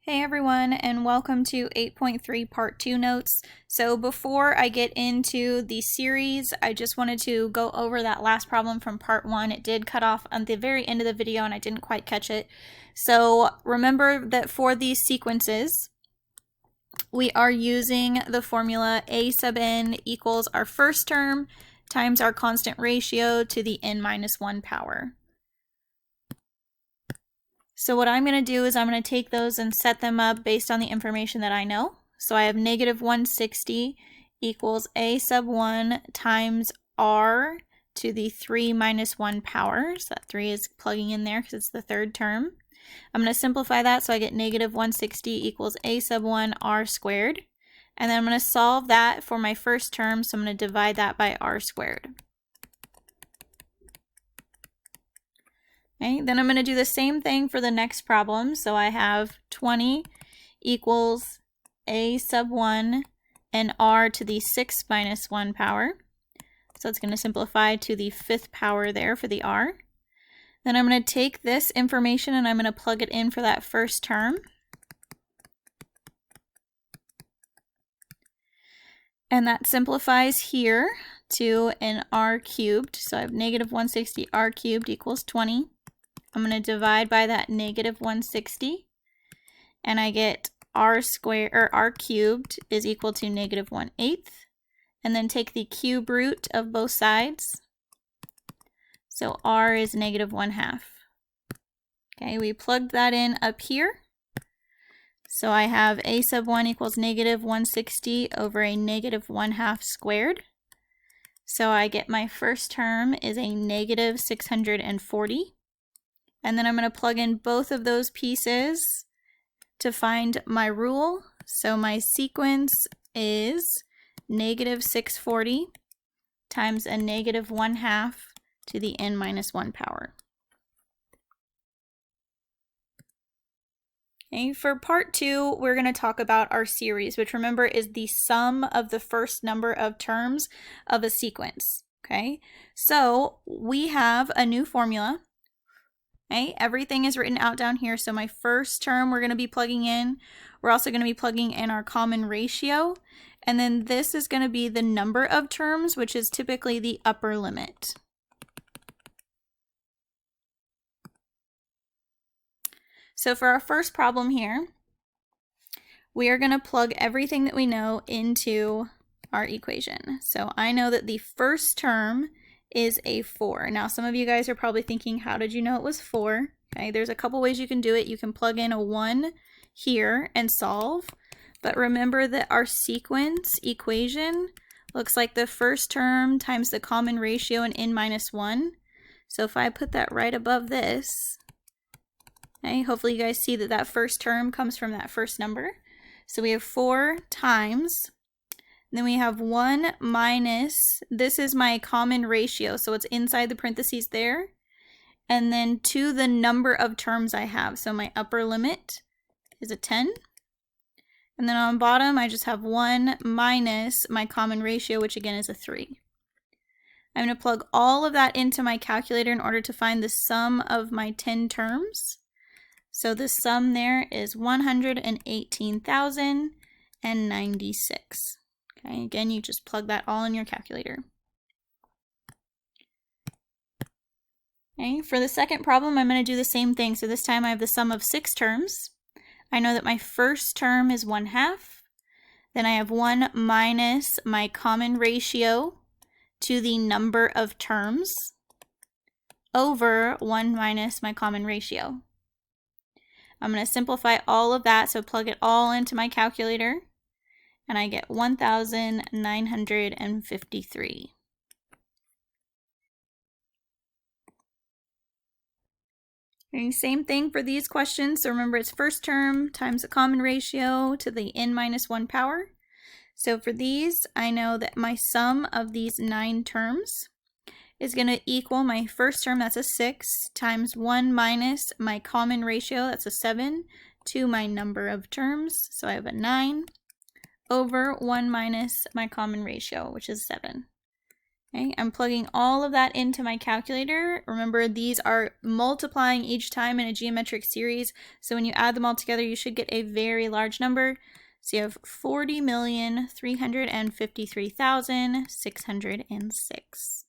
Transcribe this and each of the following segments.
Hey everyone, and welcome to 8.3 Part 2 notes. So before I get into the series, I just wanted to go over that last problem from Part 1. It did cut off on the very end of the video and I didn't quite catch it. So remember that for these sequences, we are using the formula a sub n equals our first term times our constant ratio to the n minus 1 power. So what I'm going to do is I'm going to take those and set them up based on the information that I know. So I have negative 160 equals a sub 1 times r to the 3 minus 1 power. So that 3 is plugging in there because it's the third term. I'm going to simplify that so I get negative 160 equals a sub 1 r squared. And then I'm going to solve that for my first term, so I'm going to divide that by r squared. Okay, then I'm going to do the same thing for the next problem. So I have 20 equals a sub 1 and r to the 6 minus 1 power. So it's going to simplify to the 5th power there for the r. Then I'm going to take this information and I'm going to plug it in for that first term. And that simplifies here to an r cubed. So I have negative 160 r cubed equals 20. I'm going to divide by that negative 160, and I get r squared, or r cubed is equal to negative 1/8, and then take the cube root of both sides. So r is negative 1/2. Okay, we plugged that in up here. So I have a sub 1 equals negative 160 over a negative 1/2 squared. So I get my first term is a negative 640. And then I'm going to plug in both of those pieces to find my rule. So my sequence is negative 640 times a negative 1/2 to the n minus 1 power. Okay, for part 2, we're going to talk about our series, which remember is the sum of the first number of terms of a sequence. Okay, so we have a new formula. Okay, everything is written out down here. So my first term we're going to be plugging in. We're also going to be plugging in our common ratio. And then this is going to be the number of terms, which is typically the upper limit. So for our first problem here, we are going to plug everything that we know into our equation. So I know that the first term is a 4. Now some of you guys are probably thinking, how did you know it was 4? Okay, there's a couple ways you can do it. You can plug in a 1 here and solve, but remember that our sequence equation looks like the first term times the common ratio in n minus 1. So if I put that right above this, okay, hopefully you guys see that that first term comes from that first number. So we have 4 times, then we have 1 minus, this is my common ratio, so it's inside the parentheses there, and then to the number of terms I have. So my upper limit is a 10. And then on bottom, I just have 1 minus my common ratio, which again is a 3. I'm going to plug all of that into my calculator in order to find the sum of my 10 terms. So the sum there is 118,096. Okay, again, you just plug that all in your calculator. Okay, for the second problem, I'm going to do the same thing. So this time I have the sum of 6 terms. I know that my first term is 1/2. Then I have 1 minus my common ratio to the number of terms over 1 minus my common ratio. I'm going to simplify all of that, so plug it all into my calculator, and I get 1,953. Okay, same thing for these questions. So remember, it's first term times the common ratio to the n minus 1 power. So for these, I know that my sum of these 9 terms is going to equal my first term, that's a 6, times 1 minus my common ratio, that's a 7, to my number of terms. So I have a 9 over 1 minus my common ratio, which is 7. Okay, I'm plugging all of that into my calculator. Remember, these are multiplying each time in a geometric series, so when you add them all together, you should get a very large number. So you have 40,353,606.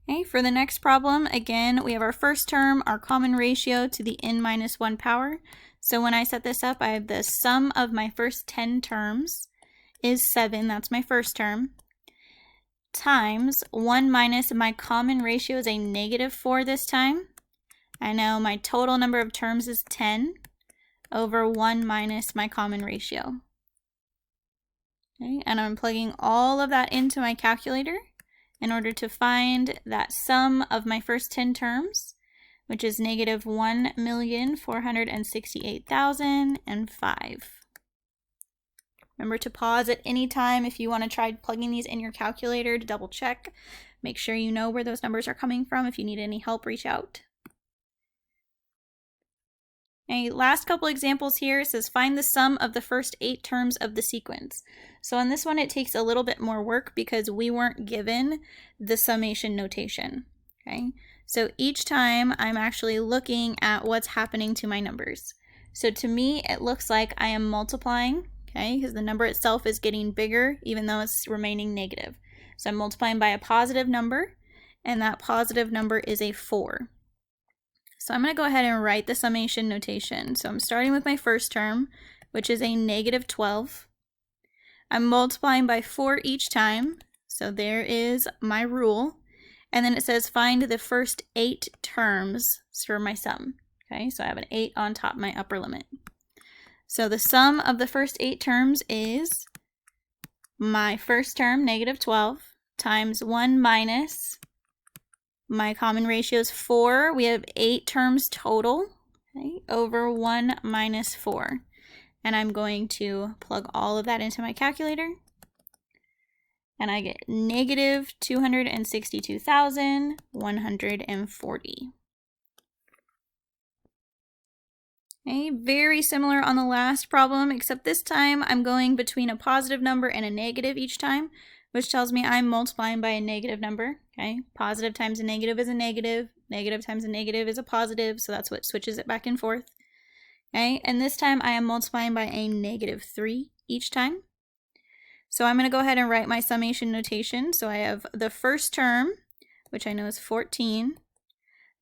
Okay, for the next problem, again, we have our first term, our common ratio to the n minus 1 power. So when I set this up, I have the sum of my first 10 terms is 7, that's my first term, times 1 minus my common ratio is a negative 4 this time. I know my total number of terms is 10 over 1 minus my common ratio. Okay, and I'm plugging all of that into my calculator in order to find that sum of my first 10 terms, which is negative 1,468,005. Remember to pause at any time if you want to try plugging these in your calculator to double check. Make sure you know where those numbers are coming from. If you need any help, reach out. Okay, last couple examples here. It says find the sum of the first 8 terms of the sequence. So on this one, it takes a little bit more work because we weren't given the summation notation. Okay, so each time I'm actually looking at what's happening to my numbers. So to me, it looks like I am multiplying, okay, because the number itself is getting bigger even though it's remaining negative. So I'm multiplying by a positive number, and that positive number is a 4. So I'm going to go ahead and write the summation notation. So I'm starting with my first term, which is a negative 12. I'm multiplying by 4 each time. So there is my rule. And then it says find the first 8 terms for my sum. Okay, so I have an 8 on top of my upper limit. So the sum of the first 8 terms is my first term, negative 12, times 1 minus my common ratio is 4. We have 8 terms total, okay, over 1 minus 4. And I'm going to plug all of that into my calculator. And I get negative 262,140. Okay, very similar on the last problem, except this time I'm going between a positive number and a negative each time, which tells me I'm multiplying by a negative number. Okay, positive times a negative is a negative, negative times a negative is a positive, so that's what switches it back and forth. Okay, and this time I am multiplying by a negative 3 each time. So I'm going to go ahead and write my summation notation. So I have the first term, which I know is 14,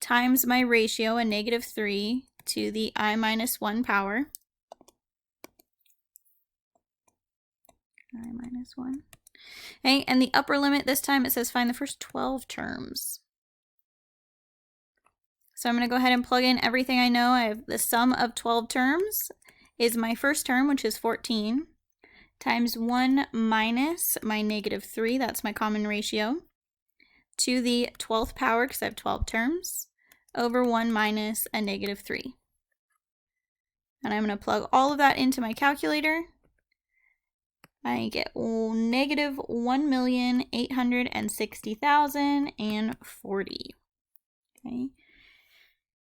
times my ratio, a negative 3, to the I minus 1 power. I minus 1. Okay, and the upper limit this time, it says find the first 12 terms. So I'm going to go ahead and plug in everything I know. I have the sum of 12 terms is my first term, which is 14, times 1 minus my negative 3, that's my common ratio, to the 12th power, because I have 12 terms, over 1 minus a negative 3. And I'm going to plug all of that into my calculator. I get negative 1,860,040. Okay.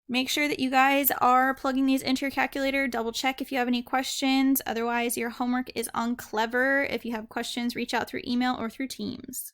Make sure that you guys are plugging these into your calculator. Double check if you have any questions. Otherwise, your homework is on Clever. If you have questions, reach out through email or through Teams.